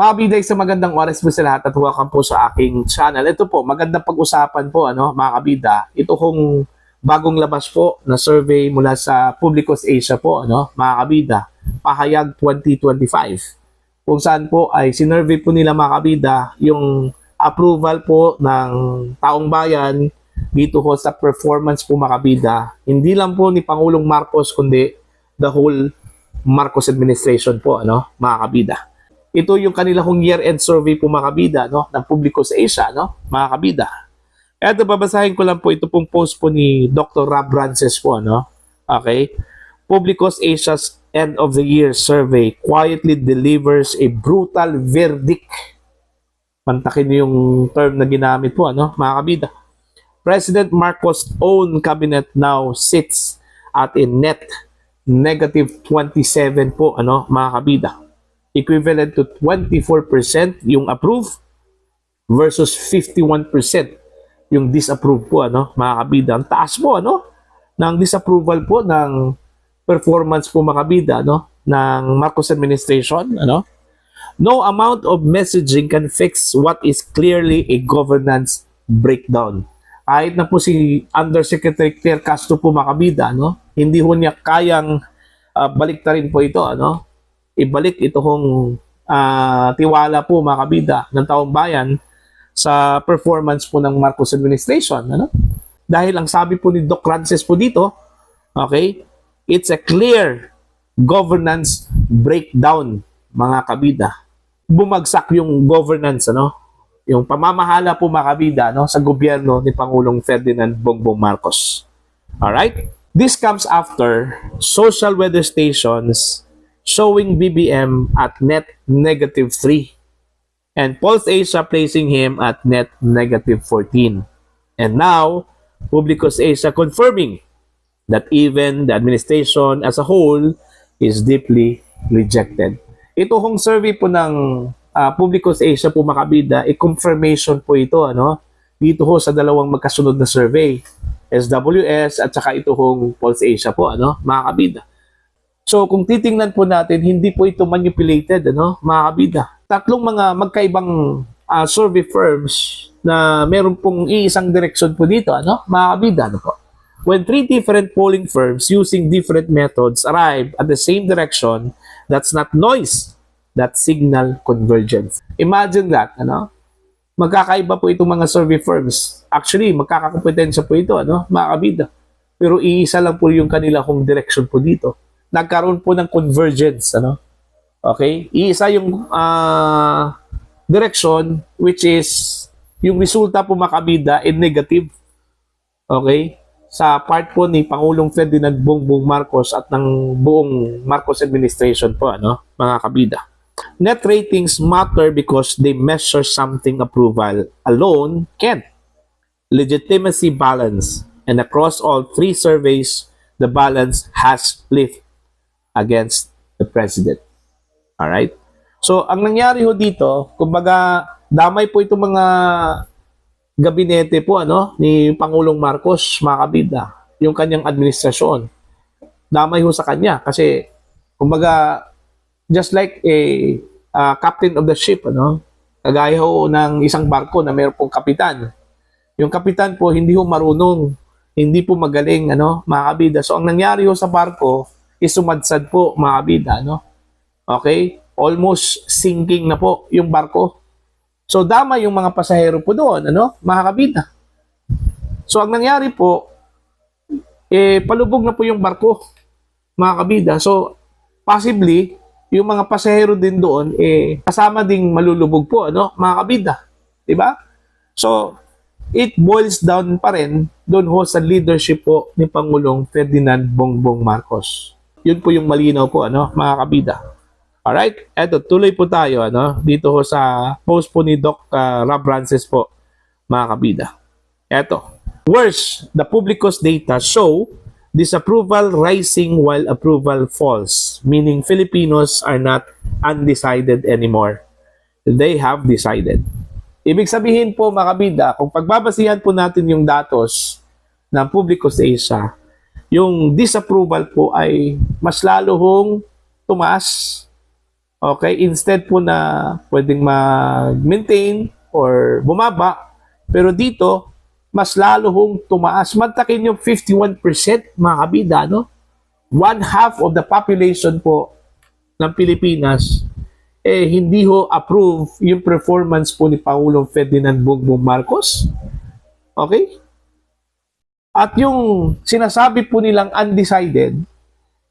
Mga biday, sa magandang oras po sa lahat at welcome po sa aking channel. Ito po, magandang pag-usapan po, mga kabida. Ito kong bagong labas po na survey mula sa Publicos Asia po, mga kabida. Pahayag 2025. Kung saan po ay sinurvey po nila, mga kabida, yung approval po ng taong bayan dito ho sa performance po, mga kabida. Hindi lang po ni Pangulong Marcos, kundi the whole Marcos administration po, mga kabida. Ito yung kanila kong year-end survey po, mga kabida, ng Publicos Asia, mga kabida. Eto, babasahin ko lang po ito pong post po ni Dr. Rob Rances po, Okay? Publicos Asia's end of the year survey quietly delivers a brutal verdict. Pantakin niyo yung term na ginamit po, mga kabida. President Marcos' own cabinet now sits at a net negative 27 po, mga kabida. Equivalent to 24% yung approve versus 51% yung disapprove po, mga kabida. Ang taas po, ng disapproval po ng performance po, mga kabida, ng Marcos administration, No amount of messaging can fix what is clearly a governance breakdown. Kahit na po si Undersecretary Claire Castro po, mga kabida, hindi ho niya kayang baliktarin po ito, ibalik itong tiwala po, mga kabida, ng taong bayan sa performance po ng Marcos administration. Dahil ang sabi po ni Doc Rances po dito, okay, it's a clear governance breakdown, mga kabida. Bumagsak yung governance, yung pamamahala po, mga kabida, sa gobyerno ni Pangulong Ferdinand Bongbong Marcos. Alright? This comes after social weather stations showing BBM at net negative 3 and Pulse Asia placing him at net negative 14. And now, Publicos Asia confirming that even the administration as a whole is deeply rejected. Ito hong survey po ng Publicos Asia po, mga kabida, confirmation po ito, dito ho sa dalawang magkasunod na survey, SWS at saka ito hong Pulse Asia po, mga kabida. So kung titingnan po natin, hindi po ito manipulated, mga kabida. Tatlong mga magkaibang survey firms na meron pong iisang direksyon po dito, mga kabida, po. When three different polling firms using different methods arrive at the same direction, that's not noise, that's signal convergence. Imagine that, magkakaiba po itong mga survey firms. Actually, magkakakompetensya po ito, mga kabida. Pero iisa lang po yung kanila kung direction po dito. Nagkaroon po ng convergence, Okay? Iisa yung direction, which is yung resulta po, mga kabida, in negative. Okay? Sa part po ni Pangulong Ferdinand Bongbong Marcos at ng buong Marcos administration po, mga kabida. Net ratings matter because they measure something approval alone can't. Legitimacy balance. And across all three surveys, the balance has flipped against the president. Alright? So, ang nangyari ho dito, kumbaga, damay po itong mga gabinete po, ni Pangulong Marcos, mga kabida, yung kanyang administrasyon. Damay ho sa kanya kasi, kumbaga, just like a captain of the ship, kagaya ho ng isang barko na mayroon pong kapitan. Yung kapitan po, hindi ho marunong, hindi po magaling, mga kabida. So, ang nangyari ho sa barko, isumadsad po, mga kabida, Okay? Almost sinking na po yung barko. So, dama yung mga pasahero po doon, mga kabida. So, ang nangyari po, palubog na po yung barko, mga kabida. So, possibly, yung mga pasahero din doon, kasama ding malulubog po, mga kabida. Diba? So, it boils down pa rin doon ho sa leadership po ni Pangulong Ferdinand Bongbong Marcos. Yun po yung malinaw po, mga kabida. Alright? Eto, tuloy po tayo, dito ho sa post po ni Doc Rob Rances po, mga kabida. Eto. Worse, the Publicos data show disapproval rising while approval falls, meaning Filipinos are not undecided anymore. They have decided. Ibig sabihin po, mga kabida, kung pagbabasihan po natin yung datos ng Publicos Asia, yung disapproval po ay mas lalo hong tumaas. Okay? Instead po na pwedeng mag-maintain or bumaba, pero dito, mas lalo hong tumaas. Mantakin yung 51% mga kabida, no? One half of the population po ng Pilipinas, hindi ho approve yung performance po ni Pangulong Ferdinand Bongbong Marcos. Okay? At yung sinasabi po nilang undecided,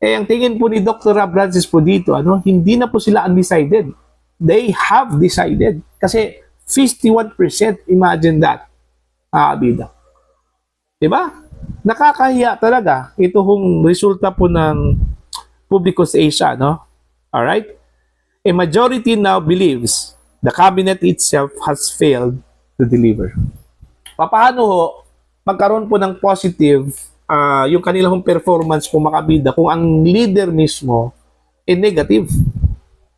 ang tingin po ni Dr. Rob Francis po dito, hindi na po sila undecided. They have decided. Kasi 51%, imagine that, kabida. Diba? Nakakahiya talaga. Ito hong resulta po ng Publicus Asia, no? Alright? A majority now believes the cabinet itself has failed to deliver. Paano ho magkaroon po ng positive yung kanilang performance po makabida kung ang leader mismo negative?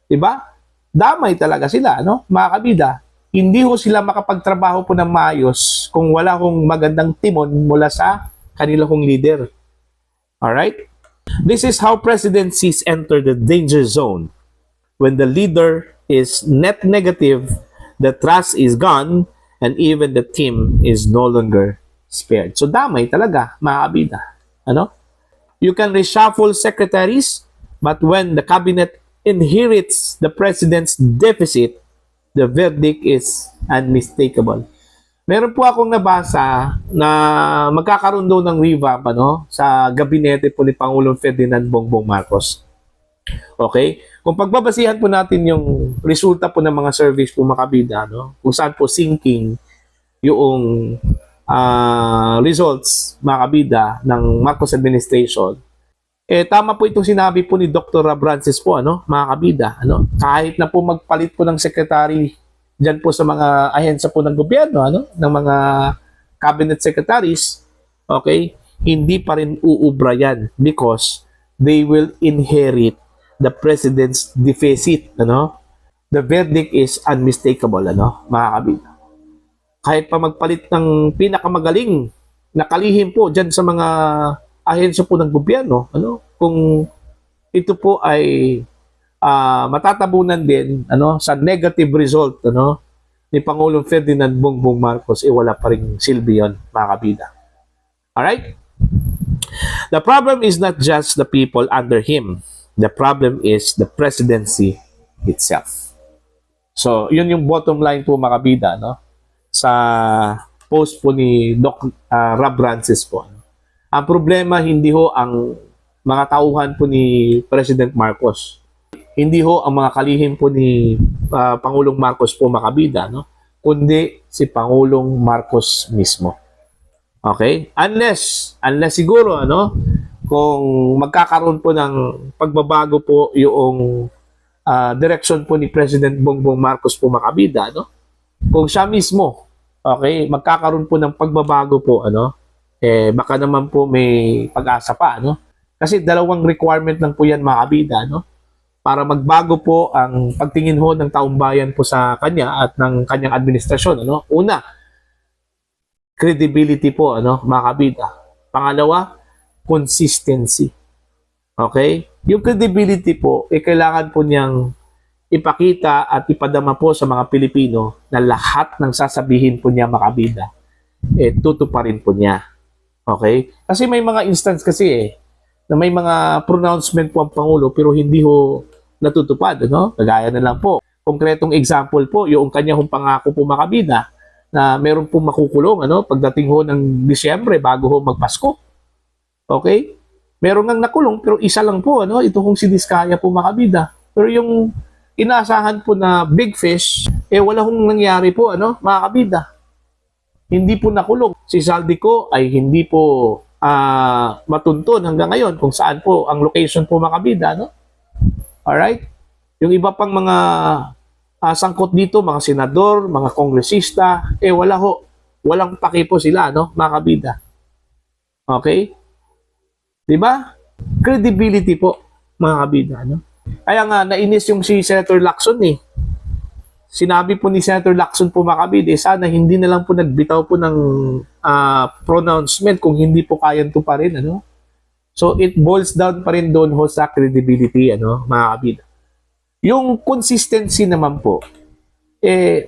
Diba? Damay talaga sila, no? Mga kabida. Hindi ho sila makapagtrabaho po ng maayos kung wala hong magandang timon mula sa kanila hong leader. Alright? This is how presidencies enter the danger zone. When the leader is net negative, the trust is gone, and even the team is no longer spared. So damay talaga, mga kabida. You can reshuffle secretaries, but when the cabinet inherits the president's deficit, the verdict is unmistakable. Meron po akong nabasa na magkakaroon daw ng revamp sa gabinete po ni Pangulong Ferdinand Bongbong Marcos. Okay? Kung pagbabasihan po natin yung resulta po ng mga surveys po makabida, kung saan po sinking yung results makabida ng Marcos administration, tama po itong sinabi po ni Dr. Rob Francis po, mga kabida, kahit na po magpalit po ng secretary dyan po sa mga ahensya po ng gobyerno, ng mga cabinet secretaries, okay, hindi pa rin uubra yan because they will inherit the president's deficit, The verdict is unmistakable, mga kabida. Kahit pa magpalit ng pinakamagaling na kalihim po dyan sa mga ahensya po ng gobyerno, kung ito po ay matatabunan din sa negative result ni Pangulong Ferdinand Bongbong Marcos, wala pa ring silbi yun, mga kabida. Alright? The problem is not just the people under him. The problem is the presidency itself. So, yun yung bottom line po, mga kabida, sa post po ni Doc Rob Francis po. Ang problema, hindi ho ang mga tauhan po ni President Marcos. Hindi ho ang mga kalihim po ni Pangulong Marcos po makabida, kundi si Pangulong Marcos mismo. Okay? Unless siguro, kung magkakaroon po ng pagbabago po yung direction po ni President Bongbong Marcos po makabida, kung siya mismo, okay, magkakaroon po ng pagbabago po, baka naman po may pag-asa pa, Kasi dalawang requirement lang po yan, mga kabida, para magbago po ang pagtingin ho ng taong bayan po sa kanya at ng kanyang administrasyon, Una, credibility po, mga kabida. Pangalawa, consistency. Okay? Yung credibility po, kailangan po niyang ipakita at ipadama po sa mga Pilipino na lahat ng sasabihin po niya, mga kabida, tutuparin po niya. Okay? Kasi may mga instance kasi na may mga pronouncement po ang Pangulo pero hindi ho natutupad, Kagaya na lang po. Konkretong example po, yung kanya hong pangako po, mga kabida, na meron po makukulong, pagdating ho ng Disyembre bago ho magpasko. Okay? Meron nang nakulong pero isa lang po, ito hong si Diskaya po, mga kabida. Pero yung inaasahan po na big fish, wala hong nangyari po, mga kabida. Hindi po nakulong. Si Saldico ay hindi po matuntun hanggang ngayon kung saan po ang location po, mga kabida, Alright? Yung iba pang mga sangkot dito, mga senador, mga kongresista, wala ho. Walang paki po sila, mga kabida. Okay? Diba? Credibility po, mga kabida, Kaya nga, nainis yung si Senator Lacson, Sinabi po ni Senator Lacson po, mga kabida, sana hindi na lang po nagbitaw po ng pronouncement kung hindi po kayang tuparin, So, it boils down pa rin doon ho sa credibility, mga kabida. Yung consistency naman po,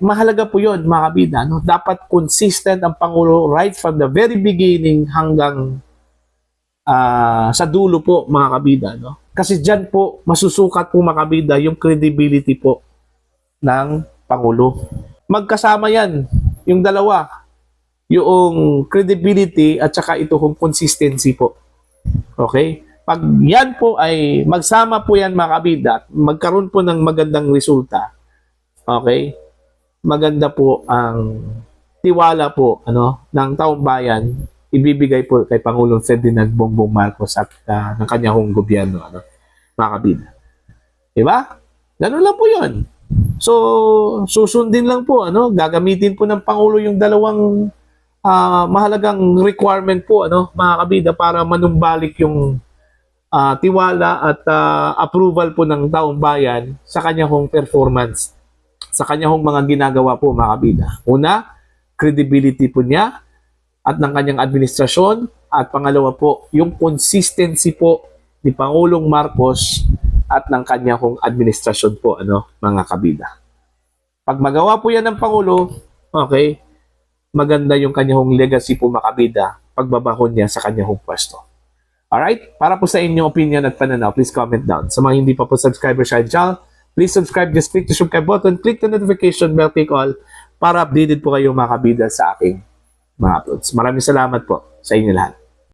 mahalaga po yun, mga kabida. No? Dapat consistent ang Pangulo right from the very beginning hanggang sa dulo po, mga kabida. No? Kasi dyan po, masusukat po, mga kabida, yung credibility po ng Pangulo. Magkasama yan, yung dalawa, yung credibility at saka ito kung consistency po. Okay? Pag yan po ay magsama po yan, mga kabida, magkaroon po ng magandang resulta. Okay? Maganda po ang tiwala po ng taong bayan ibibigay po kay Pangulong Ferdinand Bongbong Marcos at ng kanyang gobyerno, mga kabida. Diba? Ganun lang po yun. So, susundin lang po, gagamitin po ng Pangulo yung dalawang mahalagang requirement po, mga kabida, para manumbalik yung tiwala at approval po ng taong bayan sa kanyang performance, sa kanyang mga ginagawa po, mga kabida. Una, credibility po niya at ng kanyang administrasyon, at pangalawa po, yung consistency po ni Pangulong Marcos at ng kanyang administrasyon po, mga kabida. Pag magawa po yan ng Pangulo, okay, maganda yung kanyang legacy po, mga kabida, pagbabahon niya sa kanyang pwesto. Alright? Para po sa inyong opinion at pananaw, please comment down. Sa mga hindi pa po subscriber sa channel, please subscribe. Just click the subscribe button, click the notification bell, click all para updated po kayo, mga kabida, sa aking mga uploads. Maraming salamat po sa inyo lahat.